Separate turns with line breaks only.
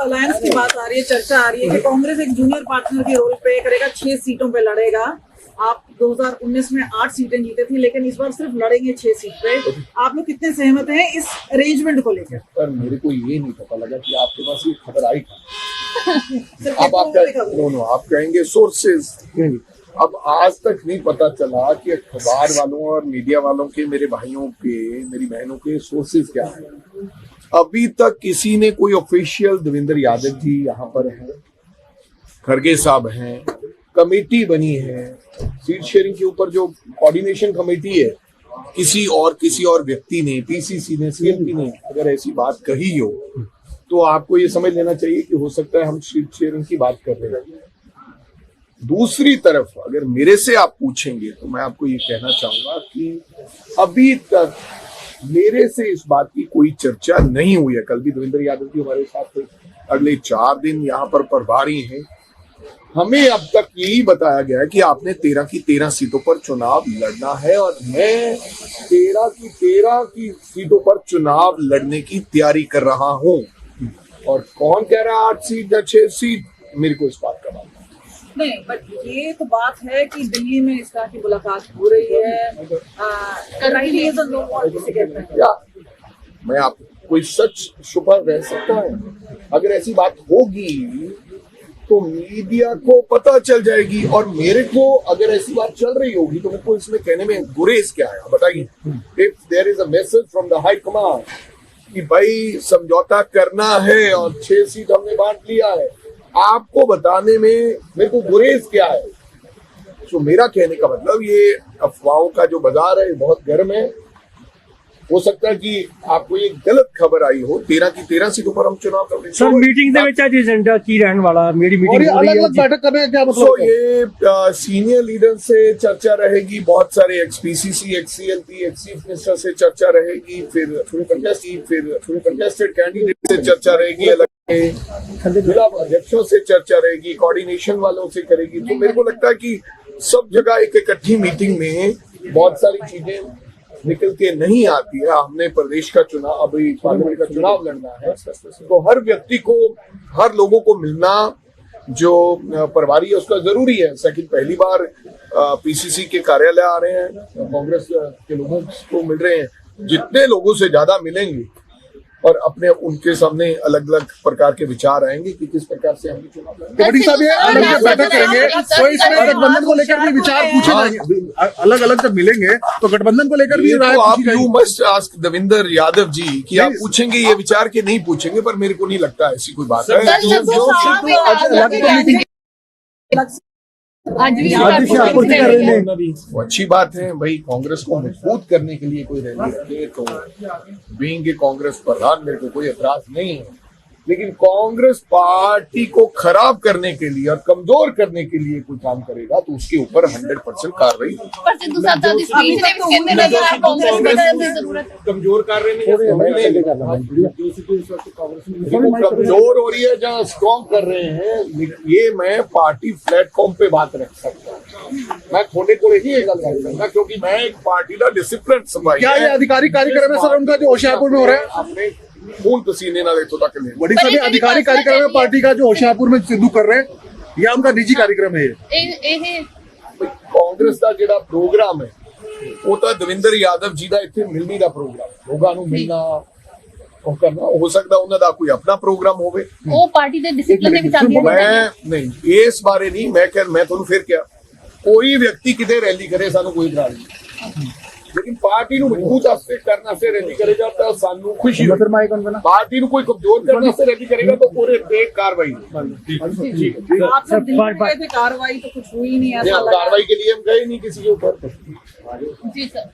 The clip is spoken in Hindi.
अलायंस की बात आ रही है, चर्चा आ रही है कि कांग्रेस एक जूनियर पार्टनर के रोल प्ले करेगा, 6 सीटों पे लड़ेगा। आप 2019 में 8 सीटें जीते थी, लेकिन इस बार सिर्फ लड़ेंगे 6 सीट पे। आप लोग कितने सहमत हैं इस अरेंजमेंट को लेकर?
पर मेरे को ये नहीं पता लगा कि आपके पास ये खबर आई कहाँ। अब आप कहेंगे सोर्सेज, अब आज तक नहीं पता चला कि अखबार वालों और मीडिया वालों के, मेरे भाइयों के, मेरी बहनों के सोर्सेज क्या है। अभी तक किसी ने कोई ऑफिशियल, देवेंद्र यादव जी यहाँ पर हैं, खड़गे साहब हैं, कमेटी बनी है सीट शेयरिंग के ऊपर, जो कोऑर्डिनेशन कमेटी है, किसी और व्यक्ति ने, पीसीसी ने, सीएमपी ने अगर ऐसी बात कही हो तो आपको ये समझ लेना चाहिए कि हो सकता है हम सीट शेयरिंग की बात कर रहे हैं। दूसरी तरफ अगर मेरे से आप पूछेंगे तो मैं आपको ये कहना चाहूंगा कि अभी तक मेरे से इस बात की कोई चर्चा नहीं हुई है। कल भी देवेंद्र यादव जी हमारे साथ थे, अगले 4 दिन यहाँ पर प्रभारी हैं। हमें अब तक यही बताया गया है कि आपने 13 की 13 सीटों पर चुनाव लड़ना है और मैं 13 की सीटों पर चुनाव लड़ने की तैयारी कर रहा हूं। और कौन कह रहा है 8 सीट या 6 सीट, मेरे को इस बात का मालूम
नहीं, बट ये तो बात है कि दिल्ली में इस तरह की मुलाकात हो रही है।
या मैं आप कोई सच छुपा रह सकता है? अगर ऐसी बात होगी तो मीडिया को पता चल जाएगी, और मेरे को अगर ऐसी बात चल रही होगी तो मेरे को इसमें कहने में गुरेज क्या है बताइए। If there is a message from the high command कि भाई समझौता करना है और 6 सीट हमने बांट लिया है, आपको बताने में मेरे को गुरेज क्या है? तो मेरा कहने का मतलब ये अफवाहों का जो बाजार है बहुत गर्म है। हो सकता है कि आपको ये गलत खबर आई हो। 13 की 13 सीटों पर हम चुनाव कर रहे हैं।
सर मीटिंग दे विच एजेंडा की रहने वाला मेरी मीटिंग
अलग-अलग बैठक करने का क्या मतलब?
तो ये सीनियर लीडर से चर्चा रहेगी, बहुत सारे x PCC, x CLP, ex chief minister से चर्चा रहेगी, फिर कंटेस्टेड कैंडिडेट से चर्चा रहेगी, अलग जिला अध्यक्षों से चर्चा रहेगी, कोऑर्डिनेशन वालों से करेगी। तो मेरे को लगता है कि सब जगह एक इकट्ठी मीटिंग में बहुत सारी चीजें निकल के नहीं आती है। हमने प्रदेश का चुनाव, अभी पार्लियामेंट का चुनाव लड़ना है, तो हर व्यक्ति को, हर लोगों को मिलना जो प्रभारी है उसका जरूरी है। सेकंड, पहली बार पीसीसी के कार्यालय आ रहे हैं, कांग्रेस के लोगों को मिल रहे हैं। जितने लोगों से ज्यादा मिलेंगे और अपने उनके सामने अलग अलग प्रकार के विचार आएंगे कि किस प्रकार से हम चुनाव लड़ेंगे।
कमेटी साहब ये अलग बैठक करेंगे तो इसमें गठबंधन को लेकर भी विचार पूछे जाएंगे। अलग अलग जब मिलेंगे तो गठबंधन को लेकर भी राय
आप you must ask Devendra Yadav ji कि आप पूछेंगे ये विचार के नहीं पूछेंगे, पर मेरे को नहीं लगता ऐसी कोई बात है। वो अच्छी बात है भाई, कांग्रेस को मजबूत करने के लिए कोई रैली रखे तो बीइंग कांग्रेस प्रधान मेरे को कोई एतराज नहीं है, लेकिन कांग्रेस पार्टी को खराब करने के लिए और कमजोर करने के लिए कोई काम करेगा तो उसके ऊपर 100% कार्रवाई। कमजोर कार्य कमजोर हो रही है जहाँ स्ट्रॉन्ग कर रहे हैं, ये मैं पार्टी प्लेटफॉर्म पे बात रख सकता हूँ। मैं थोड़े को ही ये गल कर सकता क्योंकि मैं एक पार्टी का डिसिप्लिन सफाई।
क्या ये अधिकारी कार्यक्रम है सर उनका जो होशियारपुर में हो रहा है?
आपने खून पसीने ना देखो तक ले
बड़ी साहब अधिकारी कार्यक्रम है पार्टी का जो होशियारपुर में सिद्धू कर रहे हैं, या उनका निजी कार्यक्रम है?
कांग्रेस का ਜਿਹੜਾ प्रोग्राम है वो तो देवेंद्र यादव जी का इतने मिलने का प्रोग्राम, लोगों को मिलना करना, हो सकता उन्होंने कोई अपना प्रोग्राम होवे।
ਉਹ ਪਾਰਟੀ ਦੇ ਡਿਸਪਲਿਨ ਦੇ ਵਿੱਚ ਆਉਂਦੀ ਹੈ।
मैं नहीं इस बारे नहीं, मैं ਤੁਹਾਨੂੰ ਫਿਰ ਕਿਹਾ कोई व्यक्ति किते रैली करे सानू कोई इतराज नहीं, लेकिन पार्टी ਨੂੰ मजबूत करने से रैली करे जाता है सानू खुशी है। पार्टी ਨੂੰ कोई कमजोर करने से रैली करेगा तो पूरे पे कार्रवाई।
आप सब दिल्ली गए थे, कार्रवाई तो कुछ हुई नहीं, ऐसा लगा।
कार्रवाई के लिए हम गए नहीं किसी के ऊपर।
जी सर।